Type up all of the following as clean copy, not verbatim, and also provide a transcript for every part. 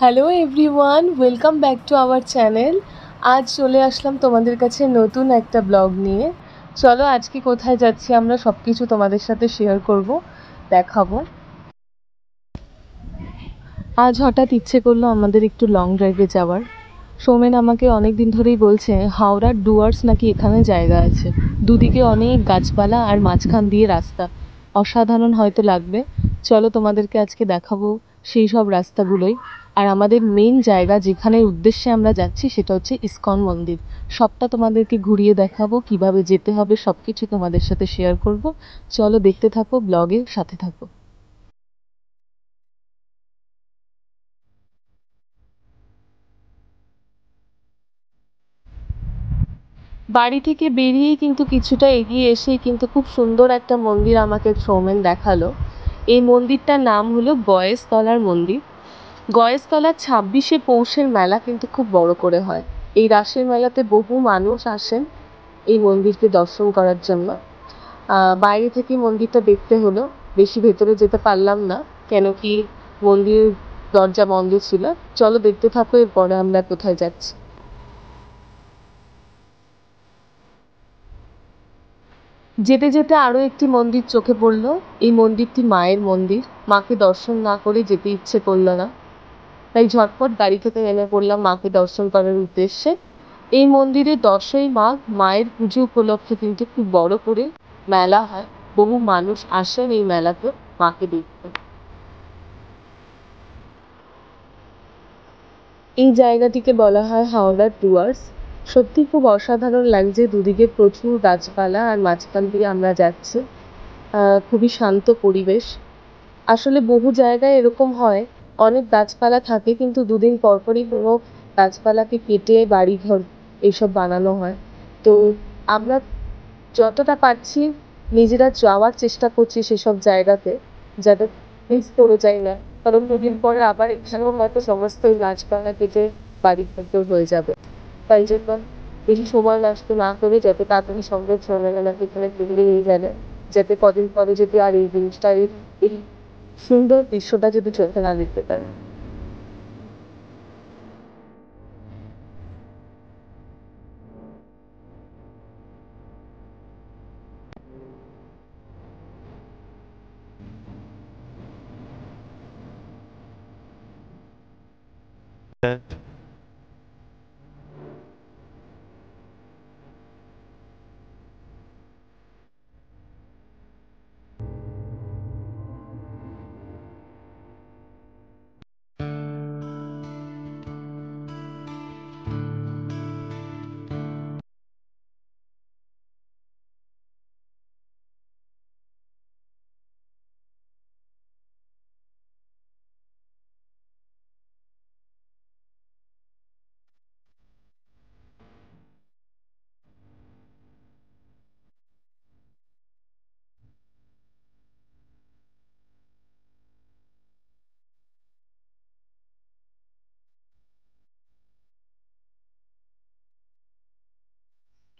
Hello everyone, welcome back to our channel. আজ চলে আসলাম তোমাদের কাছে নতুন একটা ব্লগ নিয়ে। চলো আজকে কোথায় যাচ্ছি আমরা সব কিছু তোমাদের সাথে শেয়ার করব, দেখাবো। আজ হঠাৎ ইচ্ছে করলো আমাদের একটু লং ড্রাইভে যাওয়ার। সৌমেন আমাকে অনেক দিন ধরেই বলছে হাওড়ার ডুয়ার্স নাকি এখানে জায়গা আছে, দুদিকে অনেক গাছপালা আর মাঝখান দিয়ে রাস্তা, অসাধারণ হয়তো লাগবে। চলো তোমাদেরকে আজকে দেখাবো সেই সব রাস্তাগুলোই। আর আমাদের মেইন জায়গা যেখানের উদ্দেশ্যে আমরা যাচ্ছি সেটা হচ্ছে ইসকন মন্দির। সবটা তোমাদেরকে ঘুরিয়ে দেখাবো, কিভাবে যেতে হবে সব কিছু তোমাদের সাথে শেয়ার করব। চলো দেখতে থাকো, ব্লগের সাথে থাকো। বাড়ি থেকে বেরিয়েই কিন্তু কিছুটা এগিয়ে এসেই কিন্তু খুব সুন্দর একটা মন্দির আমাকে সৌমেন দেখালো। এই মন্দিরটার নাম হলো গয়েশতলার মন্দির। গয়েশতলার 26শে পৌষের মেলা কিন্তু খুব বড় করে হয়। এই রাসের মেলাতে বহু মানুষ আসেন এই মন্দিরকে দর্শন করার জন্য। বাইরে থেকে মন্দিরটা দেখতে হলো, বেশি ভেতরে যেতে পারলাম না, কেন কি মন্দিরের দরজা বন্ধ ছিল। চলো দেখতে থাকো এরপরে আমরা কোথায় যাচ্ছি। যেতে যেতে আরও একটি মন্দির চোখে পড়ল। এই মন্দিরটি মায়ের মন্দির। মাকে দর্শন না করে যেতে ইচ্ছে করলো না, তাই ঝটপট গাড়ি থেকে নেমে পড়লাম মাকে দর্শন করার উদ্দেশ্যে। এই মন্দিরে 10ই মাঘ মায়ের পুজো উপলক্ষে কিন্তু খুব বড় করে মেলা হয়। বহু মানুষ আসেন এই মেলাতে মাকে দেখতে। এই জায়গাটিকে বলা হয় হাওড়ার ডুয়ার্স। সত্যি খুব অসাধারণ লাগছে, দুদিকে প্রচুর গাছপালা আর মাঝখান দিয়ে আমরা যাচ্ছি। খুবই শান্ত পরিবেশ। আসলে বহু জায়গায় এরকম হয়, অনেক গাছপালা থাকে কিন্তু দুদিন পরপরই কোনো গাছপালাকে কেটে বাড়িঘর এইসব বানানো হয়। তো আমরা যতটা পারছি নিজেরা যাওয়ার চেষ্টা করছি সেসব জায়গাতে, যাতে মিস করে যাই না। কারণ দুদিন পরে আবার এখানেও হয়তো সমস্ত গাছপালা কেটে বাড়িঘর হয়ে যাবে। তাই জন্য বেশি সময় নষ্ট না করে যত তাড়াতাড়ি সম্ভব সন্ধ্যাবেলাকে এখানে বেরিয়ে গেলে, যাতে কদিন পরে যদি আর এই জিনিসটা এই সুন্দর দৃশ্যটা যদি চোখে না দেখতে পারে।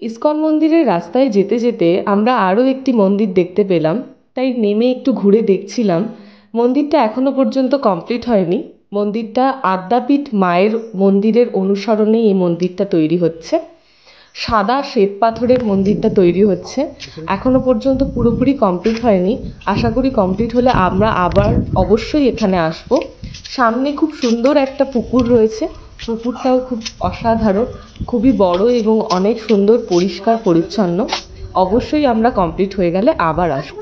ইসকন মন্দিরের রাস্তায় যেতে যেতে আমরা আরও একটি মন্দির দেখতে পেলাম, তাই নেমে একটু ঘুরে দেখছিলাম। মন্দিরটা এখনো পর্যন্ত কমপ্লিট হয়নি। মন্দিরটা আদ্যাপীঠ মায়ের মন্দিরের অনুসরণে এই মন্দিরটা তৈরি হচ্ছে। সাদা শ্বেত পাথরের মন্দিরটা তৈরি হচ্ছে, এখনো পর্যন্ত পুরোপুরি কমপ্লিট হয়নি। আশা করি কমপ্লিট হলে আমরা আবার অবশ্যই এখানে আসব। সামনে খুব সুন্দর একটা পুকুর রয়েছে, পুকুরটাও খুব অসাধারণ, খুবই বড় এবং অনেক সুন্দর পরিষ্কার পরিচ্ছন্ন। অবশ্যই আমরা কমপ্লিট হয়ে গেলে আবার আসব।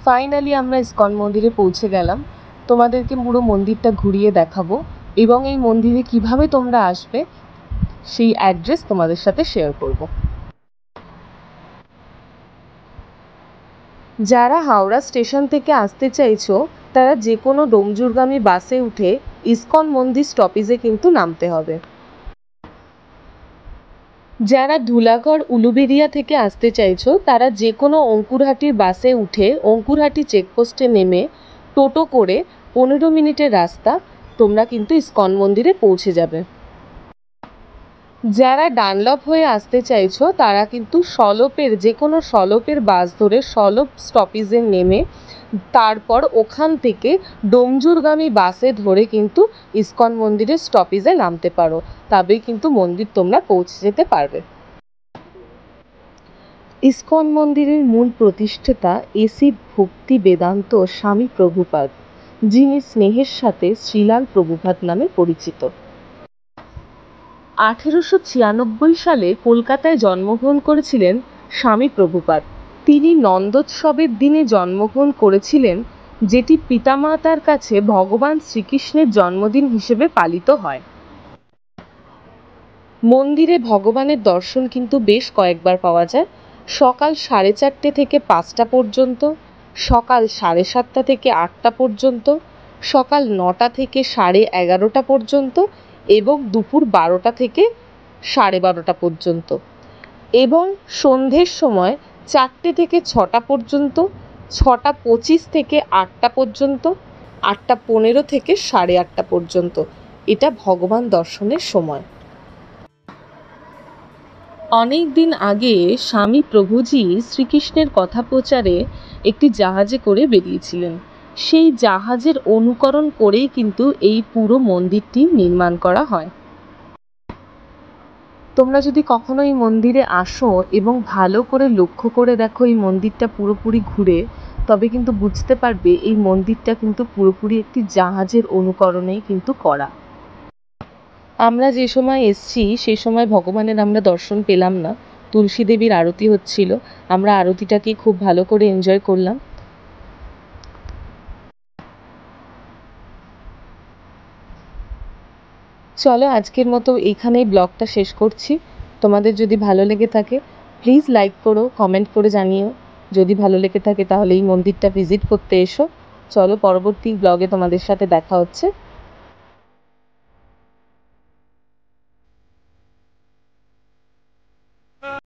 ফাইনালি আমরা ইসকন মন্দিরে পৌঁছে গেলাম। তোমাদেরকে পুরো মন্দিরটা ঘুরিয়ে দেখাবো এবং এই মন্দিরে কিভাবে তোমরা আসবে সেই অ্যাড্রেস তোমাদের সাথে শেয়ার করব। যারা হাওড়া স্টেশন থেকে আসতে চাইছো তারা যে কোনো ডোমজুরগামী বাসে উঠে ইসকন মন্দির স্টপেজে কিন্তু নামতে হবে। যারা ধুলাগড় উলুবেড়িয়া থেকে আসতে চাইছো তারা যে কোনো অঙ্কুরহাটির বাসে উঠে অঙ্কুরহাটি চেকপোস্টে নেমে টোটো করে 15 মিনিটের রাস্তা, তোমরা কিন্তু ইসকন মন্দিরে পৌঁছে যাবে। যারা ডানলপ হয়ে আসতে চাইছো তারা কিন্তু যে কোনো সলপের বাস ধরে সলপ স্টপেজে নেমে তারপর ওখান থেকে ডোমজুরগামী বাসে ধরে কিন্তু ইসকন মন্দিরের স্টপেজে নামতে পারো, তবেই কিন্তু মন্দির তোমরা পৌঁছে যেতে পারবে। ইসকন মন্দিরের মূল প্রতিষ্ঠাতা এসি ভক্তি বেদান্ত স্বামী প্রভুপাদ, যিনি স্নেহের সাথে শ্রীলাল প্রভুপাদ নামে পরিচিত। 1896 সালে কলকাতায় জন্মগ্রহণ করেছিলেন স্বামী প্রভুপাদ। তিনি নন্দোৎসবের দিনে জন্মগ্রহণ করেছিলেন, যেটি পিতামাতার কাছে ভগবান শ্রীকৃষ্ণের জন্মদিন হিসেবে পালিত হয়। মন্দিরে ভগবানের দর্শন কিন্তু বেশ কয়েকবার পাওয়া যায়। সকাল 4:30 থেকে 5টা পর্যন্ত, সকাল 7:30 থেকে 8টা পর্যন্ত, সকাল 9টা থেকে 11:30 পর্যন্ত এবং দুপুর 12টা থেকে 12:30 পর্যন্ত, এবং সন্ধ্যের সময় 4টে থেকে 6টা পর্যন্ত, 6:25 থেকে 8টা পর্যন্ত, 8:15 থেকে 8:30 পর্যন্ত। এটা ভগবান দর্শনের সময়। অনেক দিন আগে স্বামী প্রভুজি শ্রীকৃষ্ণের কথা প্রচারে একটি জাহাজে করে বেরিয়েছিলেন। সেই জাহাজের অনুকরণ করেই কিন্তু এই পুরো মন্দিরটি নির্মাণ করা হয়। তোমরা যদি কখনো এই মন্দিরে আসো এবং ভালো করে লক্ষ্য করে দেখো এই মন্দিরটা পুরোপুরি ঘুরে, তবে কিন্তু বুঝতে পারবে এই মন্দিরটা কিন্তু পুরোপুরি একটি জাহাজের অনুকরণেই কিন্তু করা। আমরা যে সময় এসছি সে সময় ভগবানের আমরা দর্শন পেলাম না, তুলসী দেবীর আরতি হচ্ছিল। আমরা আরতিটাকে খুব ভালো করে এনজয় করলাম। চলো আজকের মতো এখানেই ব্লগটা শেষ করছি। তোমাদের যদি ভালো লেগে থাকে প্লিজ লাইক করো, কমেন্ট করে জানিও। যদি ভালো লেগে থাকে তাহলে এই মন্দিরটা ভিজিট করতে এসো। চলো পরবর্তী ব্লগে তোমাদের সাথে দেখা হচ্ছে।